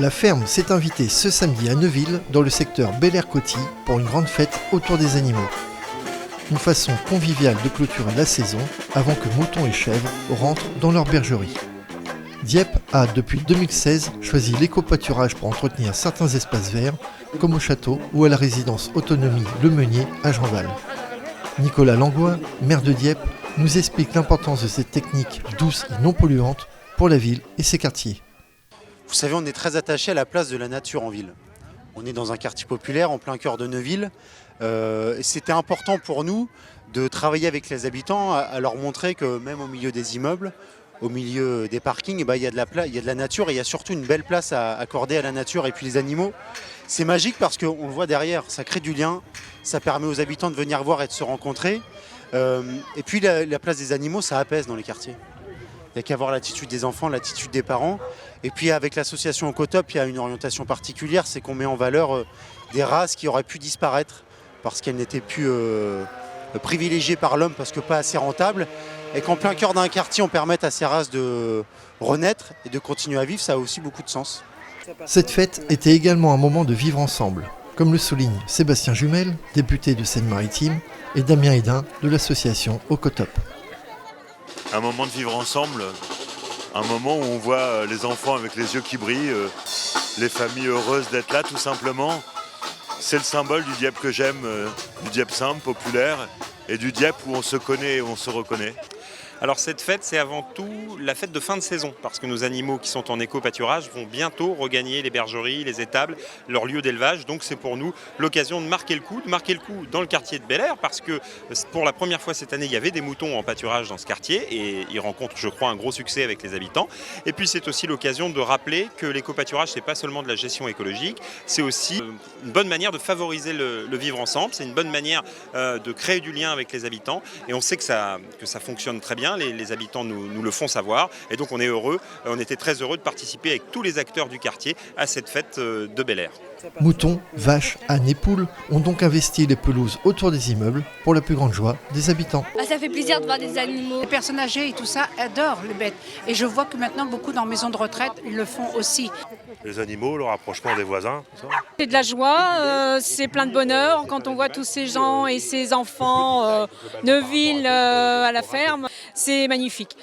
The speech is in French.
La ferme s'est invitée ce samedi à Neuville, dans le secteur Bel-Air-Coty, pour une grande fête autour des animaux. Une façon conviviale de clôturer la saison avant que moutons et chèvres rentrent dans leur bergerie. Dieppe a, depuis 2016, choisi l'éco-pâturage pour entretenir certains espaces verts, comme au château ou à la résidence Autonomie Le Meunier à Jeanval. Nicolas Langlois, maire de Dieppe, nous explique l'importance de cette technique douce et non polluante pour la ville et ses quartiers. Vous savez, on est très attaché à la place de la nature en ville. On est dans un quartier populaire en plein cœur de Neuville. C'était important pour nous de travailler avec les habitants, à leur montrer que même au milieu des immeubles, au milieu des parkings, il y a de la nature et il y a surtout une belle place à accorder à la nature et puis les animaux. C'est magique parce qu'on le voit derrière, ça crée du lien, ça permet aux habitants de venir voir et de se rencontrer. Et puis la place des animaux, ça apaise dans les quartiers. Il n'y a qu'à voir l'attitude des enfants, l'attitude des parents. Et puis avec l'association Ocotop, il y a une orientation particulière, c'est qu'on met en valeur des races qui auraient pu disparaître parce qu'elles n'étaient plus privilégiées par l'homme parce que pas assez rentables. Et qu'en plein cœur d'un quartier, on permette à ces races de renaître et de continuer à vivre, ça a aussi beaucoup de sens. Cette fête était également un moment de vivre ensemble, comme le souligne Sébastien Jumel, député de Seine-Maritime, et Damien Hédin de l'association Ocotop. Un moment de vivre ensemble, un moment où on voit les enfants avec les yeux qui brillent, les familles heureuses d'être là tout simplement. C'est le symbole du Dieppe que j'aime, du Dieppe simple, populaire, et du Dieppe où on se connaît et on se reconnaît. Alors cette fête, c'est avant tout la fête de fin de saison, parce que nos animaux qui sont en éco-pâturage vont bientôt regagner les bergeries, les étables, leurs lieux d'élevage. Donc c'est pour nous l'occasion de marquer le coup dans le quartier de Bel-Air, parce que pour la première fois cette année, il y avait des moutons en pâturage dans ce quartier, et ils rencontrent, je crois, un gros succès avec les habitants. Et puis c'est aussi l'occasion de rappeler que l'éco-pâturage, c'est pas seulement de la gestion écologique, c'est aussi une bonne manière de favoriser le vivre ensemble, c'est une bonne manière de créer du lien avec les habitants, et on sait que ça fonctionne très bien. Les habitants nous le font savoir et donc on était très heureux de participer avec tous les acteurs du quartier à cette fête de Bel-Air. Moutons, vaches, ânes et poules ont donc investi les pelouses autour des immeubles pour la plus grande joie des habitants. Ça fait plaisir de voir des animaux. Les personnes âgées et tout ça adorent les bêtes et je vois que maintenant beaucoup dans maisons de retraite ils le font aussi. Les animaux, le rapprochement des voisins, tout ça. C'est de la joie, c'est plein de bonheur quand on voit tous ces gens et ces enfants, Neuville à la ferme, c'est magnifique.